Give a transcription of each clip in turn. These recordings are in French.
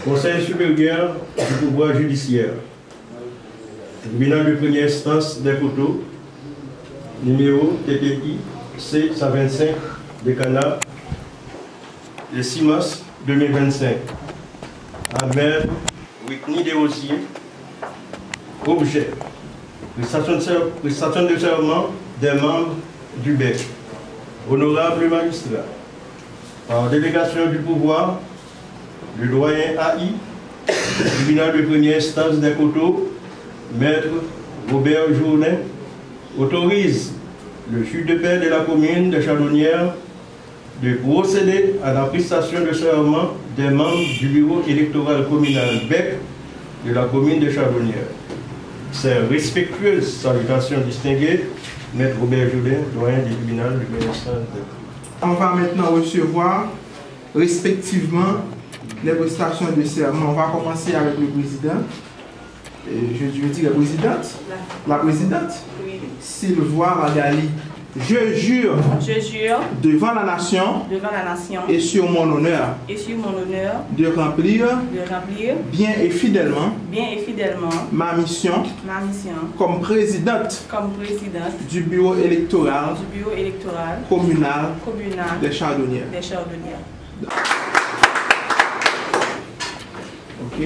Conseil supérieur du pouvoir judiciaire. Tribunal de première instance des Coteaux, numéro TPI C125 de Canard, le 6 mars 2025. Ahmed Whitney Desrosiers. Objet. Prestation de serment des membres du BEC. Honorable magistrat. Par délégation du pouvoir, le doyen AI, tribunal de première instance des Coteaux, maître Robert Journet, autorise le juge de paix de la commune de Chardonnières de procéder à la prestation de serment des membres du bureau électoral communal BEC de la commune de Chardonnières. Ces respectueuses salutations distinguées, maître Robert Journet, doyen du tribunal de première instance des Coteaux. On va maintenant recevoir respectivement les prestations de serment. On va commencer avec le président. Je dis la présidente. La présidente. Oui. Sylvoie Magali. Je jure. Je jure. Devant la nation. Devant la nation. Et sur mon honneur. Et sur mon honneur. De remplir. De remplir. Bien et fidèlement. Bien et fidèlement. Ma mission. Ma mission. Comme présidente. Comme présidente. Du bureau électoral. Du bureau électoral. Communal. Communal. Des Chardonnières. Des Chardonnières. Ok.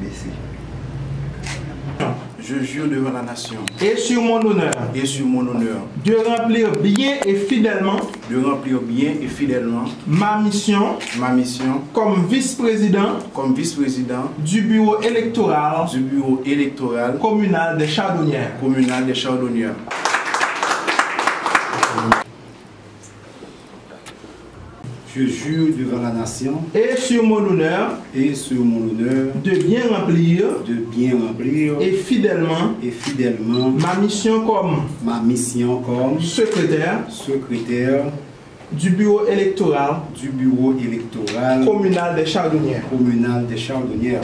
Merci. Je jure devant la nation Et sur mon honneur. et sur mon honneur De remplir bien et fidèlement. de remplir bien et fidèlement Ma mission. ma mission Comme vice-président. comme vice-président Du bureau électoral. du bureau électoral Communal des Chardonnières. communal des Chardonnières. Je jure devant la nation Et sur mon honneur. et sur mon honneur De bien remplir. de bien remplir Et fidèlement. et fidèlement Ma mission comme ma mission comme secrétaire. secrétaire Du bureau électoral. du bureau électoral Communal des Chardonnières. communal des Chardonnières.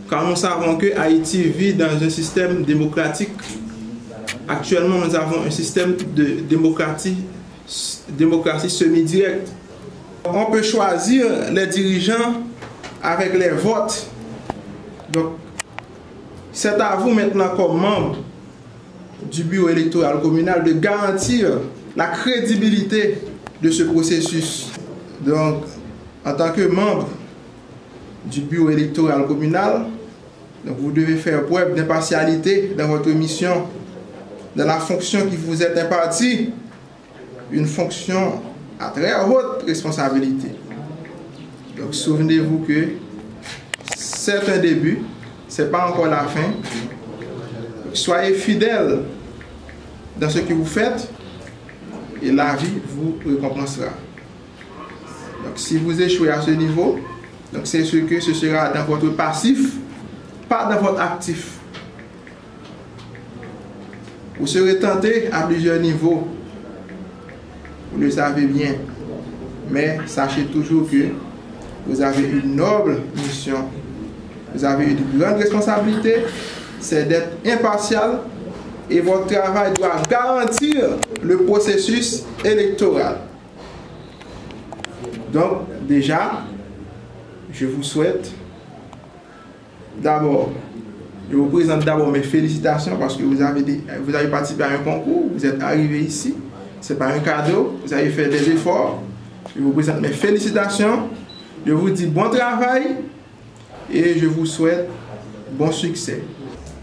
Car nous savons que Haïti vit dans un système démocratique. Actuellement, nous avons un système de démocratie semi-directe. On peut choisir les dirigeants avec les votes. Donc, c'est à vous maintenant, comme membre du bureau électoral communal, de garantir la crédibilité de ce processus. Donc, en tant que membre du bureau électoral communal, donc vous devez faire preuve d'impartialité dans votre mission, dans la fonction qui vous est impartie, une fonction à très haute responsabilité. Donc souvenez-vous que c'est un début, ce n'est pas encore la fin. Donc, soyez fidèles dans ce que vous faites et la vie vous récompensera. Donc si vous échouez à ce niveau, donc c'est ce que ce sera dans votre passif, pas dans votre actif. Vous serez tenté à plusieurs niveaux, vous le savez bien, mais sachez toujours que vous avez une noble mission, vous avez une grande responsabilité, c'est d'être impartial et votre travail doit garantir le processus électoral. Donc déjà, je vous souhaite d'abord, je vous présente d'abord mes félicitations parce que vous avez participé à un concours, vous êtes arrivé ici, ce n'est pas un cadeau, vous avez fait des efforts. Je vous présente mes félicitations, je vous dis bon travail et je vous souhaite bon succès.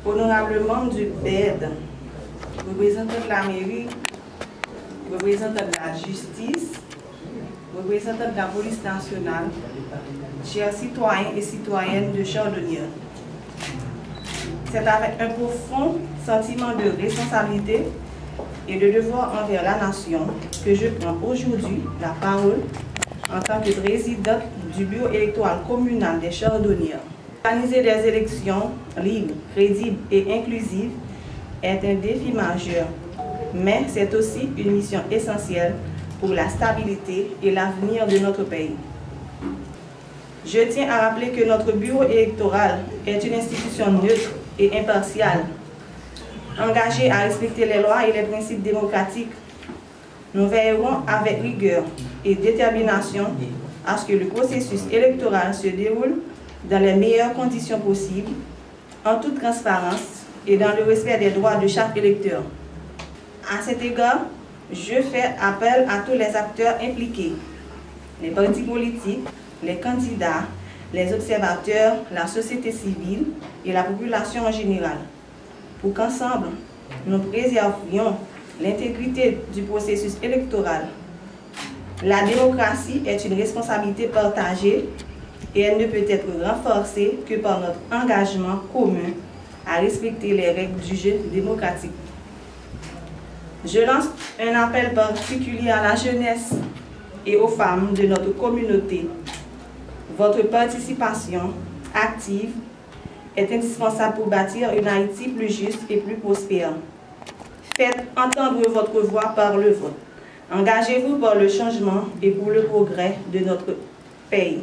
Honorable membre du BED, représentant de la mairie, représentant de la justice, représentant de la police nationale, chers citoyens et citoyennes de Chardonnières. C'est avec un profond sentiment de responsabilité et de devoir envers la nation que je prends aujourd'hui la parole en tant que présidente du bureau électoral communal des Chardonnières. Organiser des élections libres, crédibles et inclusives est un défi majeur, mais c'est aussi une mission essentielle pour la stabilité et l'avenir de notre pays. Je tiens à rappeler que notre bureau électoral est une institution neutre et impartiale, engagée à respecter les lois et les principes démocratiques. Nous veillerons avec rigueur et détermination à ce que le processus électoral se déroule dans les meilleures conditions possibles, en toute transparence et dans le respect des droits de chaque électeur. À cet égard, je fais appel à tous les acteurs impliqués, les partis politiques, les candidats, les observateurs, la société civile et la population en général, pour qu'ensemble, nous préservions l'intégrité du processus électoral. La démocratie est une responsabilité partagée et elle ne peut être renforcée que par notre engagement commun à respecter les règles du jeu démocratique. Je lance un appel particulier à la jeunesse et aux femmes de notre communauté. Votre participation active est indispensable pour bâtir une Haïti plus juste et plus prospère. Faites entendre votre voix par le vote. Engagez-vous pour le changement et pour le progrès de notre pays.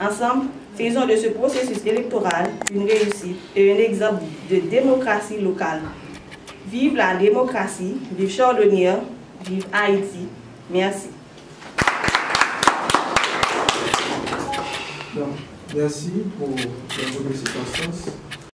Ensemble, faisons de ce processus électoral une réussite et un exemple de démocratie locale. Vive la démocratie, vive Chardonnière, vive Haïti. Merci. Donc, merci pour les premières circonstances.